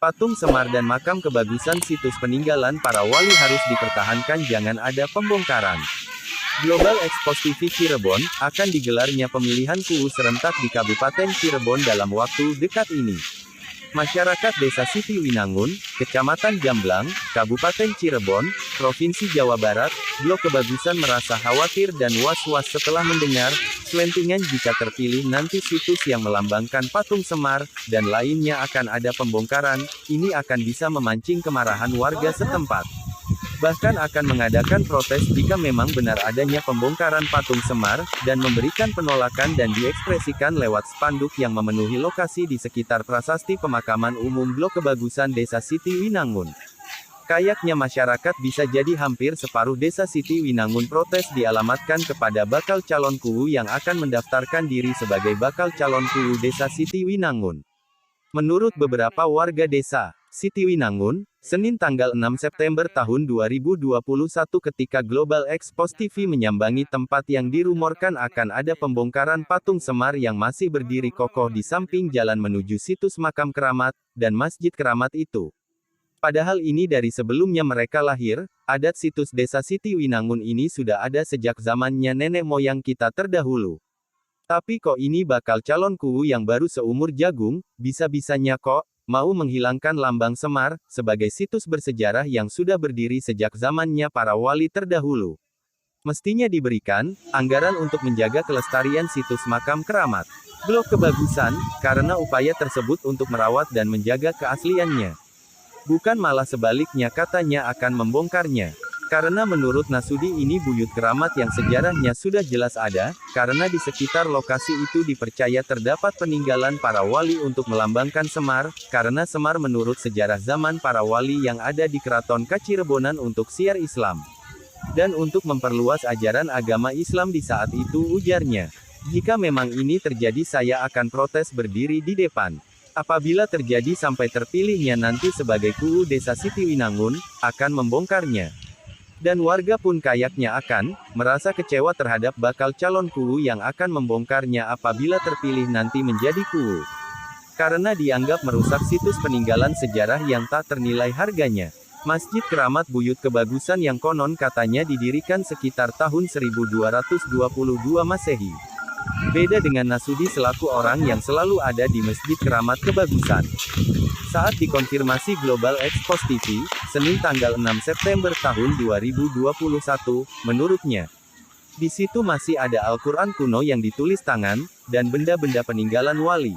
Patung Semar dan makam kebagusan situs peninggalan para wali harus dipertahankan, jangan ada pembongkaran. Global Expos TV Cirebon, akan digelarnya pemilihan KUU serentak di Kabupaten Cirebon dalam waktu dekat ini. Masyarakat Desa Siti Winangun, Kecamatan Jamblang, Kabupaten Cirebon, Provinsi Jawa Barat, Blok Kebagusan merasa khawatir dan was-was setelah mendengar selentingan jika terpilih nanti situs yang melambangkan patung Semar, dan lainnya akan ada pembongkaran. Ini akan bisa memancing kemarahan warga setempat. Bahkan akan mengadakan protes jika memang benar adanya pembongkaran patung Semar, dan memberikan penolakan dan diekspresikan lewat spanduk yang memenuhi lokasi di sekitar Prasasti Pemakaman Umum Blok Kebagusan Desa Siti Winangun. Kayaknya masyarakat bisa jadi hampir separuh Desa Siti Winangun protes dialamatkan kepada bakal calon KUU yang akan mendaftarkan diri sebagai bakal calon KUU Desa Siti Winangun. Menurut beberapa warga Desa Siti Winangun, Senin tanggal 6 September tahun 2021 ketika Global Expos TV menyambangi tempat yang dirumorkan akan ada pembongkaran patung Semar yang masih berdiri kokoh di samping jalan menuju situs makam keramat, dan masjid keramat itu. Padahal ini dari sebelumnya mereka lahir, adat situs Desa Siti Winangun ini sudah ada sejak zamannya nenek moyang kita terdahulu. Tapi kok ini bakal calon KUU yang baru seumur jagung, bisa-bisanya kok mau menghilangkan lambang Semar, sebagai situs bersejarah yang sudah berdiri sejak zamannya para wali terdahulu. Mestinya diberikan anggaran untuk menjaga kelestarian situs makam keramat Blok Kebagusan, karena upaya tersebut untuk merawat dan menjaga keasliannya. Bukan malah sebaliknya katanya akan membongkarnya. Karena menurut Nasudi ini buyut keramat yang sejarahnya sudah jelas ada, karena di sekitar lokasi itu dipercaya terdapat peninggalan para wali untuk melambangkan Semar, karena Semar menurut sejarah zaman para wali yang ada di Keraton Kacirebonan untuk siar Islam. Dan untuk memperluas ajaran agama Islam di saat itu, ujarnya. Jika memang ini terjadi saya akan protes berdiri di depan. Apabila terjadi sampai terpilihnya nanti sebagai KUU Desa Siti Winangun, akan membongkarnya. Dan warga pun kayaknya akan merasa kecewa terhadap bakal calon KUU yang akan membongkarnya apabila terpilih nanti menjadi KUU. Karena dianggap merusak situs peninggalan sejarah yang tak ternilai harganya. Masjid Keramat Buyut Kebagusan yang konon katanya didirikan sekitar tahun 1222 Masehi. Beda dengan Nasudi selaku orang yang selalu ada di Masjid Keramat Kebagusan. Saat dikonfirmasi Global Expos TV, Senin tanggal 6 September tahun 2021, menurutnya, di situ masih ada Al-Quran kuno yang ditulis tangan, dan benda-benda peninggalan wali.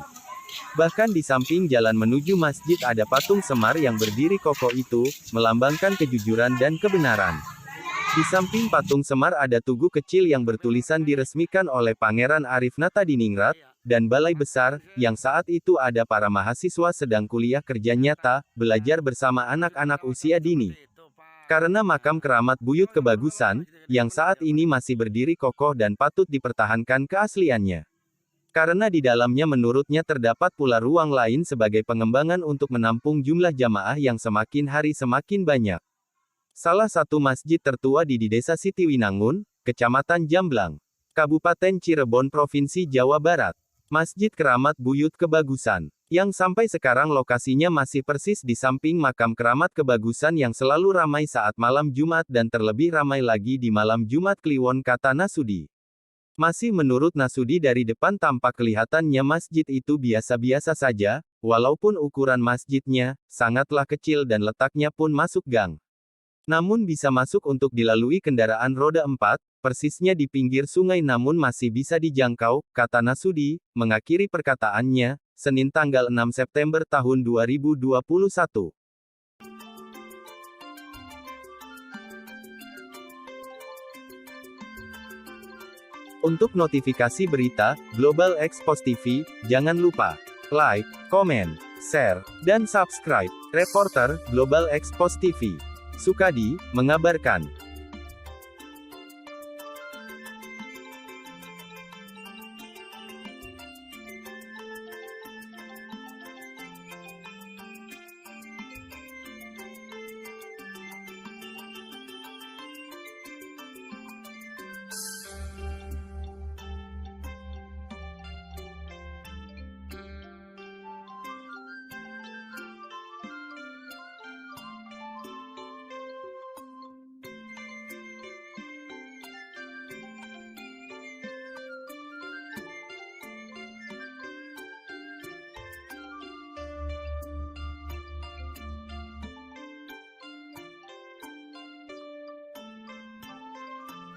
Bahkan di samping jalan menuju masjid ada patung Semar yang berdiri kokoh itu, melambangkan kejujuran dan kebenaran. Di samping patung Semar ada tugu kecil yang bertulisan diresmikan oleh Pangeran Arif Natadiningrat, dan balai besar, yang saat itu ada para mahasiswa sedang kuliah kerja nyata, belajar bersama anak-anak usia dini. Karena makam keramat Buyut Kebagusan, yang saat ini masih berdiri kokoh dan patut dipertahankan keasliannya. Karena di dalamnya menurutnya terdapat pula ruang lain sebagai pengembangan untuk menampung jumlah jamaah yang semakin hari semakin banyak. Salah satu masjid tertua di Desa Siti Winangun, Kecamatan Jamblang, Kabupaten Cirebon Provinsi Jawa Barat. Masjid Keramat Buyut Kebagusan, yang sampai sekarang lokasinya masih persis di samping makam keramat Kebagusan yang selalu ramai saat malam Jumat dan terlebih ramai lagi di malam Jumat Kliwon, kata Nasudi. Masih menurut Nasudi dari depan tampak kelihatannya masjid itu biasa-biasa saja, walaupun ukuran masjidnya sangatlah kecil dan letaknya pun masuk gang. Namun bisa masuk untuk dilalui kendaraan roda 4, persisnya di pinggir sungai namun masih bisa dijangkau, kata Nasudi, mengakhiri perkataannya, Senin tanggal 6 September tahun 2021. Untuk notifikasi berita Global Expos TV, jangan lupa like, komen, share, dan subscribe. Reporter Global Expos TV Sukadi mengabarkan.